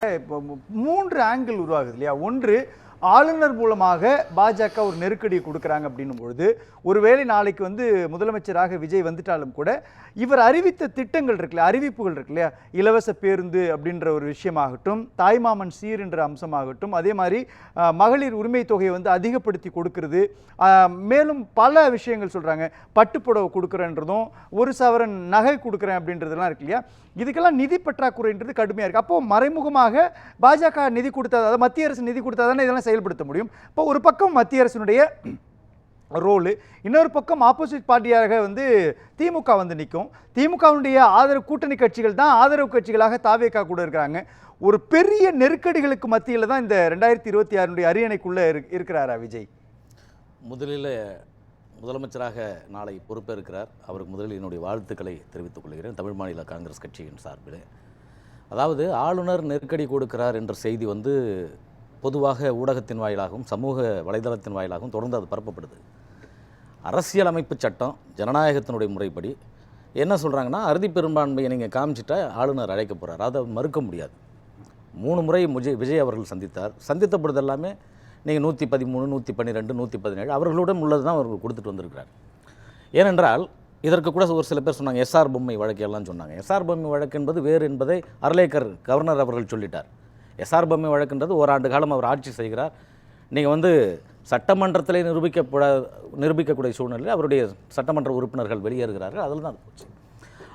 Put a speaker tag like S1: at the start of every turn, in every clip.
S1: இப்போ 3 ஆங்கிள் உருவாகுது இல்லையா? ஒன்று, ஆளுநர் மூலமாக பாஜக ஒரு நெருக்கடியை கொடுக்குறாங்க அப்படின்னும் பொழுது, ஒருவேளை நாளைக்கு முதலமைச்சராக விஜய் வந்துட்டாலும் கூட இவர் அறிவித்த திட்டங்கள் இருக்குல்ல, அறிவிப்புகள் இருக்கு இல்லையா, இலவச பேருந்து அப்படின்ற ஒரு விஷயமாகட்டும், தாய்மாமன் சீர் என்ற அம்சமாகட்டும், அதே மாதிரி மகளிர் உரிமை தொகையை அதிகப்படுத்தி கொடுக்கறது, மேலும் பல விஷயங்கள் சொல்றாங்க. பட்டுப்புடவை கொடுக்குறேன்றதும், 1 சவரன் நகை கொடுக்குறேன் அப்படின்றதெல்லாம் இருக்கு இல்லையா? இதுக்கெல்லாம் நிதி பற்றாக்குறைன்றது கடுமையாக இருக்குது. அப்போ மறைமுகமாக பாஜக நிதி கொடுத்தா, அதாவது மத்திய அரசு நிதி கொடுத்தா தானே இதெல்லாம் செயல்படுத்த முடியும். இப்போ ஒரு பக்கம் மத்திய அரசினுடைய ரோலு, இன்னொரு பக்கம் ஆப்போசிட் பார்ட்டியாக திமுக நிற்கும். திமுகவுடைய ஆதரவு கூட்டணி கட்சிகள் தான் ஆதரவு கட்சிகளாக தாவேகா கூட இருக்கிறாங்க. ஒரு பெரிய நெருக்கடிகளுக்கு மத்தியில் தான் இந்த 2026 அரியணைக்குள்ளே இருக்கிறாரா விஜய்?
S2: முதலில் முதலமைச்சராக நாளை பொறுப்பேற்கிறார். அவருக்கு முதலில் என்னுடைய வாழ்த்துக்களை தெரிவித்துக் கொள்கிறேன் தமிழ் மாநில காங்கிரஸ் கட்சியின் சார்பில். அதாவது ஆளுநர் நெருக்கடி கொடுக்கிறார் என்ற செய்தி பொதுவாக ஊடகத்தின் வாயிலாகவும் சமூக வலைதளத்தின் வாயிலாகவும் தொடர்ந்து அது பரப்பப்படுது. அரசியலமைப்பு சட்டம் ஜனநாயகத்தினுடைய முறைப்படி என்ன சொல்கிறாங்கன்னா, அறுதி பெரும்பான்மையை நீங்கள் காமிச்சிட்டா ஆளுநர் அழைக்க போகிறார். அதை மறுக்க முடியாது. 3 முறை விஜய் அவர்கள் சந்தித்த பொழுது எல்லாமே நீங்கள் 113, 112, 117 அவர்களுடன் உள்ளது தான் அவர்கள் கொடுத்துட்டு வந்திருக்கிறார். ஏனென்றால் இதற்கு கூட ஒரு சில பேர் சொன்னாங்க எஸ்ஆர் பொம்மை வழக்கெல்லாம் சொன்னாங்க. எஸ்ஆர் பொம்மை வழக்கு என்பது வேறு என்பதை அர்லேக்கர் கவர்னர் அவர்கள் சொல்லிட்டார். எஸ்ஆர் பொம்மை வழக்குன்றது ஓராண்டு காலம் அவர் ஆட்சி செய்கிறார். நீங்கள் சட்டமன்றத்தில் நிரூபிக்கக்கூடிய சூழ்நிலையில் அவருடைய சட்டமன்ற உறுப்பினர்கள் வெளியேறுகிறார்கள். அதில் தான் போச்சு.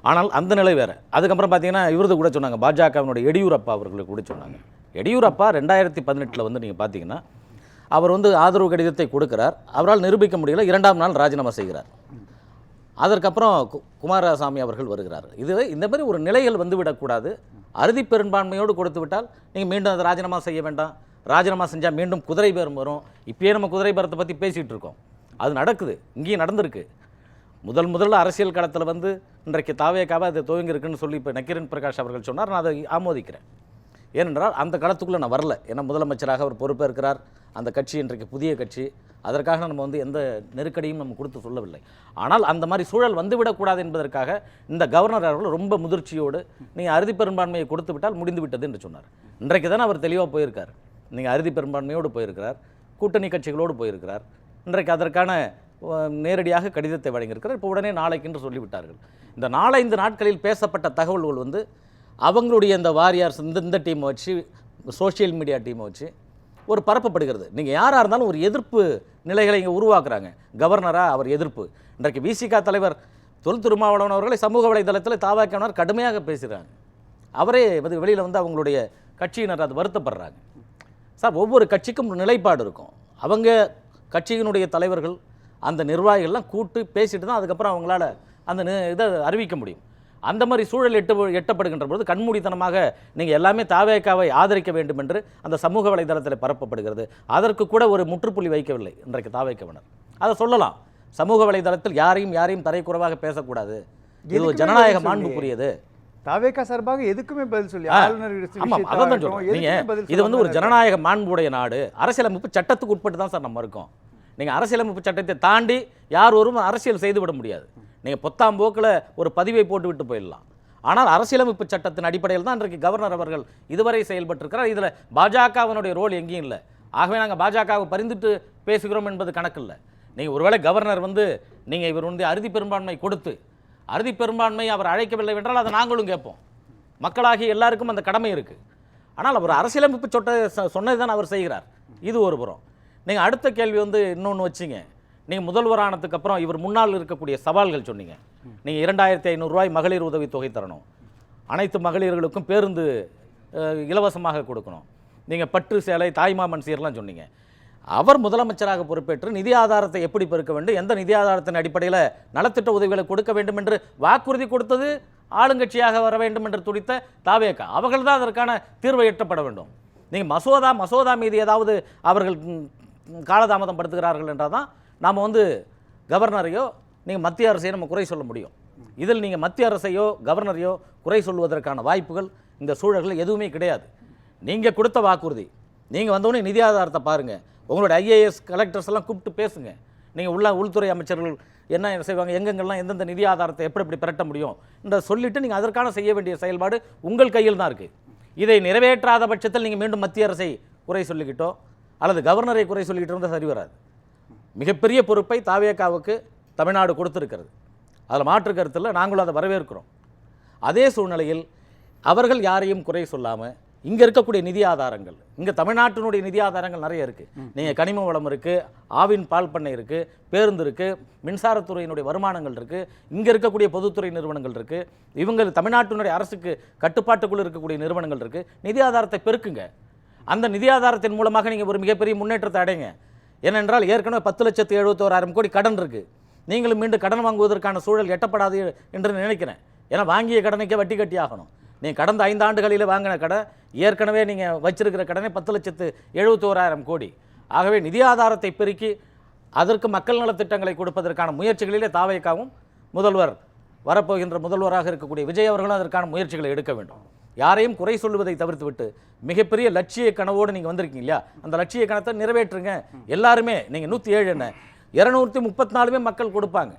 S2: ஆனால் அந்த நிலை வேறு. அதுக்கப்புறம் பார்த்தீங்கன்னா இவரது கூட சொன்னாங்க, பாஜகவினுடைய எடியூரப்பா அவர்களுக்கு கூட சொன்னாங்க. எடியூரப்பா 2018 நீங்கள் பார்த்தீங்கன்னா அவர் ஆதரவு கடிதத்தை கொடுக்கிறார். அவரால் நிரூபிக்க முடியல. 2ஆம் நாள் ராஜினாமா செய்கிறார். அதற்கப்புறம் குமாரசாமி அவர்கள் வருகிறார். இந்த மாதிரி ஒரு நிலைகள் வந்துவிடக்கூடாது. அறுதி பெரும்பான்மையோடு கொடுத்து விட்டால் நீங்கள் மீண்டும் அதை ராஜினாமா செய்ய வேண்டாம். ராஜினாமா செஞ்சால் மீண்டும் குதிரை பேரம் வரும். இப்பயே நம்ம குதிரை பேரத்தை பற்றி பேசிகிட்டு இருக்கோம். அது நடக்குது, இங்கேயும் நடந்திருக்கு. முதல்ல அரசியல் களத்தில் இன்றைக்கு தாவேகாவை அது துவங்கியிருக்குன்னு சொல்லி இப்போ நக்கீரன் பிரகாஷ் அவர்கள் சொன்னார். நான் அதை ஆமோதிக்கிறேன். ஏனென்றால் அந்த களத்துக்குள்ளே நான் வரல. ஏன்னா முதலமைச்சராக அவர் பொறுப்பேற்கிறார். அந்த கட்சி இன்றைக்கு புதிய கட்சி. அதற்காக நம்ம எந்த நெருக்கடியும் நம்ம கொடுத்து சொல்லவில்லை. ஆனால் அந்த மாதிரி சூழல் வந்துவிடக்கூடாது என்பதற்காக இந்த கவர்னர் அவர்கள் ரொம்ப முதிர்ச்சியோடு நீங்கள் அறுதி பெரும்பான்மையை கொடுத்து விட்டால் முடிந்து விட்டது என்று சொன்னார். இன்றைக்கு தானே அவர் தெளிவாக போயிருக்கார். நீங்கள் அறுதி பெரும்பான்மையோடு போயிருக்கிறார், கூட்டணி கட்சிகளோடு போயிருக்கிறார். இன்றைக்கு அதற்கான நேரடியாக கடிதத்தை வழங்கியிருக்கிறார். இப்போ உடனே நாளைக்கு என்று சொல்லிவிட்டார்கள். இந்த 4-5 நாட்களில் பேசப்பட்ட தகவல்கள் அவங்களுடைய இந்த வாரியார்ஸ் இந்த டீமை வச்சு, சோஷியல் மீடியா டீமை வச்சு ஒரு பரப்பப்படுகிறது. நீங்கள் யாராக இருந்தாலும் ஒரு எதிர்ப்பு நிலைகளை இங்கே உருவாக்குறாங்க. கவர்னராக அவர் எதிர்ப்பு. இன்றைக்கு விசிக தலைவர் தொல் திருமாவளவன் அவர்களை சமூக வலைதளத்தில் தாவாக்கினர் கடுமையாக பேசுகிறாங்க. அவரே வெளியில் அவங்களுடைய கட்சியினர் அது வருத்தப்படுறாங்க. சார், ஒவ்வொரு கட்சிக்கும் ஒரு நிலைப்பாடு இருக்கும். அவங்க கட்சியினுடைய தலைவர்கள் அந்த நிர்வாகிகள்லாம் கூட்டு பேசிட்டு தான் அதுக்கப்புறம் அவங்களால அந்த இதை அறிவிக்க முடியும். அந்த மாதிரி சூழல் எட்டப்படுகின்ற பொழுது கண்மூடித்தனமாக நீங்கள் எல்லாமே தாவேகாவை ஆதரிக்க வேண்டும் என்று அந்த சமூக வலைதளத்தில் பரப்பப்படுகிறது. அதற்கு கூட ஒரு முற்றுப்புள்ளி வைக்கவில்லை இன்றைக்கு தாவேகவினர். அதை சொல்லலாம். சமூக வலைதளத்தில் யாரையும் தரைக்குறைவாக பேசக்கூடாது. இது ஒரு ஜனநாயக மாண்புக்குரியது.
S1: தாவேகா சார்பாக எதுக்குமே பதில் சொல்லி
S2: இது ஒரு ஜனநாயக மாண்புடைய நாடு. அரசியலமைப்பு சட்டத்துக்கு உட்பட்டு தான் சார் நம்ம இருக்கோம். நீங்கள் அரசியலமைப்பு சட்டத்தை தாண்டி யார் ஒருவரும் அரசியல் செய்துவிட முடியாது. நீங்கள் பொத்தாம் போக்கில் ஒரு பதிவை போட்டு விட்டு போயிடலாம். ஆனால் அரசியலமைப்பு சட்டத்தின் அடிப்படையில் தான் இன்றைக்கு கவர்னர் அவர்கள் இதுவரை செயல்பட்டிருக்கிறார். இதில் பாஜகவினுடைய ரோல் எங்கேயும் இல்லை. ஆகவே நாங்கள் பாஜகவை பரிந்துட்டு பேசுகிறோம் என்பது கணக்கில்லை. நீங்கள் ஒருவேளை கவர்னர் நீங்கள் இவர் அறுதி பெரும்பான்மை கொடுத்து அறுதி பெரும்பான்மை அவர் அழைக்கவில்லை என்றால் அதை நாங்களும் கேட்போம். மக்களாகி எல்லாருக்கும் அந்த கடமை இருக்குது. ஆனால் அவர் அரசியலமைப்பு சொன்னது தான் அவர் செய்கிறார். இது ஒரு புறம். நீங்கள் அடுத்த கேள்வி இன்னொன்று வச்சிங்க. நீங்கள் முதல்வரானதுக்கு அப்புறம் இவர் முன்னால் இருக்கக்கூடிய சவால்கள் சொன்னீங்க. நீங்கள் 2500 ரூபாய் மகளிர் உதவி தொகை தரணும், அனைத்து மகளிர்களுக்கும் பேருந்து இலவசமாக கொடுக்கணும், நீங்கள் பட்டு சேலை தாய்மாமன் சீர்லாம் சொன்னீங்க. அவர் முதலமைச்சராக பொறுப்பேற்று நிதி ஆதாரத்தை எப்படி பெருக்க வேண்டும், எந்த நிதி ஆதாரத்தின் அடிப்படையில் நலத்திட்ட உதவிகளை கொடுக்க வேண்டும் என்று வாக்குறுதி கொடுத்தது ஆளுங்கட்சியாக வர வேண்டும் என்று துடித்த தாவேகா. அவர்கள் தான் அதற்கான தீர்வை எட்டப்பட வேண்டும். நீங்கள் மசோதா மீது ஏதாவது அவர்கள் காலதாமதம் படுத்துகிறார்கள் என்றால் தான் நாம் கவர்னரையோ நீங்கள் மத்திய அரசையோ நம்ம குறை சொல்ல முடியும். இதில் நீங்கள் மத்திய அரசையோ கவர்னரையோ குறை சொல்வதற்கான வாய்ப்புகள் இந்த சூழல்கள் எதுவுமே கிடையாது. நீங்கள் கொடுத்த வாக்குறுதி, நீங்கள் வந்தோடனே நிதி ஆதாரத்தை பாருங்கள். உங்களோட ஐஏஎஸ் கலெக்டர்ஸ் எல்லாம் கூப்பிட்டு பேசுங்க. நீங்கள் உள்துறை அமைச்சர்கள் என்ன செய்வாங்க, எங்கெங்கெல்லாம் எந்தெந்த நிதி ஆதாரத்தை எப்படி பிரட்ட முடியும் என்று சொல்லிவிட்டு நீங்கள் அதற்கான செய்ய வேண்டிய செயல்பாடு உங்கள் கையில் தான் இருக்குது. இதை நிறைவேற்றாத பட்சத்தில் நீங்கள் மீண்டும் மத்திய அரசை குறை சொல்லிக்கிட்டோ அல்லது கவர்னரை குறை சொல்லிக்கிட்டோ இருந்தால் சரி வராது. மிகப்பெரிய பொறுப்பை தாவேகாவுக்கு தமிழ்நாடு கொடுத்திருக்கிறது. அதில் மாற்று கருத்தில் நாங்களும் அதை வரவேற்கிறோம். அதே சூழ்நிலையில் அவர்கள் யாரையும் குறை சொல்லாமல் இங்கே இருக்கக்கூடிய நிதி ஆதாரங்கள், இங்கே தமிழ்நாட்டினுடைய நிதி ஆதாரங்கள் நிறைய இருக்குது. நீங்கள் கனிம வளம் இருக்குது, ஆவின் பால் பண்ணை இருக்குது, பேருந்து இருக்குது, மின்சாரத்துறையினுடைய வருமானங்கள் இருக்குது, இங்கே இருக்கக்கூடிய பொதுத்துறை நிறுவனங்கள் இருக்குது, இவங்க தமிழ்நாட்டினுடைய அரசுக்கு கட்டுப்பாட்டுக்குள் இருக்கக்கூடிய நிறுவனங்கள் இருக்குது. நிதி ஆதாரத்தை பெருக்குங்க. அந்த நிதி ஆதாரத்தின் மூலமாக நீங்கள் ஒரு மிகப்பெரிய முன்னேற்றத்தை அடைங்க. ஏனென்றால் ஏற்கனவே 10,71,000 கோடி கடன் இருக்குது. நீங்களும் மீண்டும் கடன் வாங்குவதற்கான சூழல் எட்டப்படாது என்று நினைக்கிறேன். ஏன்னா வாங்கிய கடனுக்கே வட்டி கட்டி ஆகணும். நீங்கள் கடந்த 5 ஆண்டுகளில் வாங்கின கடன், ஏற்கனவே நீங்கள் வச்சிருக்கிற கடனை 10,71,000 கோடி. ஆகவே நிதி ஆதாரத்தை பெருக்கி அதற்கு மக்கள் நலத்திட்டங்களை கொடுப்பதற்கான முயற்சிகளிலே தாவேகாவும் முதல்வர் வரப்போகின்ற முதல்வராக இருக்கக்கூடிய விஜய் அவர்களும் அதற்கான முயற்சிகளை எடுக்க வேண்டும். யாரையும் குறை சொல்லுவதை தவிர்த்துவிட்டு மிகப்பெரிய லட்சிய கனவோடு நீங்கள் வந்திருக்கீங்க இல்லையா, அந்த லட்சிய கனத்தை நிறைவேற்றுங்க. எல்லாருமே நீங்கள் 107 என்ன 234 மக்கள் கொடுப்பாங்க.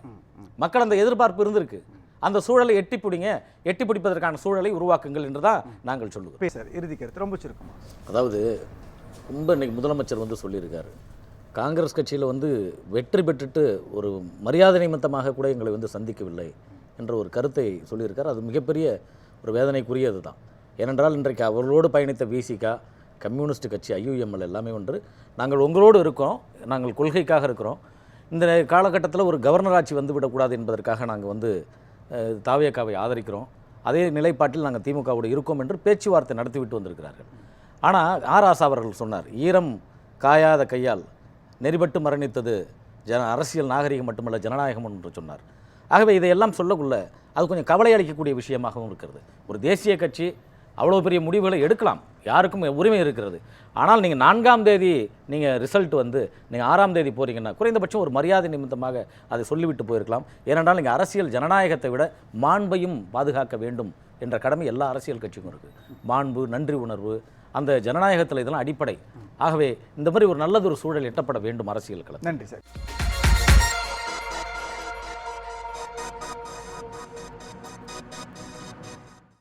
S2: மக்கள் அந்த எதிர்பார்ப்பு இருந்திருக்கு. அந்த சூழலை எட்டி பிடிப்பதற்கான சூழலை உருவாக்குங்கள் என்று தான் நாங்கள் சொல்லுவோம்.
S1: சார் இறுதி கருத்து ரொம்ப சுருக்கமா.
S2: அதாவது ரொம்ப இன்னைக்கு முதலமைச்சர் வந்து சொல்லியிருக்காரு, காங்கிரஸ் கட்சியில் வந்து வெற்றி பெற்றுட்டு ஒரு மரியாதை நிமித்தமாக கூட எங்களை வந்து சந்திக்கவில்லை என்ற ஒரு கருத்தை சொல்லியிருக்கார். அது மிகப்பெரிய ஒரு வேதனைக்குரியது தான். ஏனென்றால் இன்றைக்கு அவர்களோடு பயணித்த விசிகா, கம்யூனிஸ்ட் கட்சி, ஐயுஎம்எல் எல்லாமே ஒன்று, நாங்கள் உங்களோடு இருக்கிறோம், நாங்கள் கொள்கைக்காக இருக்கிறோம். இந்த காலகட்டத்தில் ஒரு கவர்னர் ஆட்சி வந்துவிடக்கூடாது என்பதற்காக நாங்கள் வந்து தாவேகாவை ஆதரிக்கிறோம். அதே நிலைப்பாட்டில் நாங்கள் திமுகவோடு இருக்கோம் என்று பேச்சுவார்த்தை நடத்திவிட்டு வந்திருக்கிறார்கள். ஆனால் ஆராசா அவர்கள் சொன்னார், ஈரம் காயாத கையால் நெறிபட்டு மரணித்தது அரசியல் நாகரிகம் மட்டுமல்ல ஜனநாயகம் என்று சொன்னார். ஆகவே இதையெல்லாம் சொல்லக்குள்ள அது கொஞ்சம் கவலை அளிக்கக்கூடிய விஷயமாகவும் இருக்கிறது. ஒரு தேசிய கட்சி அவ்வளோ பெரிய முடிவுகளை எடுக்கலாம், யாருக்கும் உரிமை இருக்கிறது. ஆனால் நீங்கள் 4ஆம் தேதி நீங்கள் ரிசல்ட் வந்து நீங்கள் 6ஆம் தேதி போகிறீங்கன்னா குறைந்தபட்சம் ஒரு மரியாதை நிமித்தமாக அதை சொல்லிவிட்டு போயிருக்கலாம். ஏனென்றால் நீங்கள் அரசியல் ஜனநாயகத்தை விட மாண்பையும் பாதுகாக்க வேண்டும் என்ற கடமை எல்லா அரசியல் கட்சிக்கும் இருக்குது. மாண்பு, நன்றி உணர்வு, அந்த ஜனநாயகத்தில் இதெல்லாம் அடிப்படை. ஆகவே இந்த மாதிரி ஒரு நல்லதொரு சூழல் எட்டப்பட வேண்டும் அரசியல் களத்தில்.
S1: நன்றி சார்.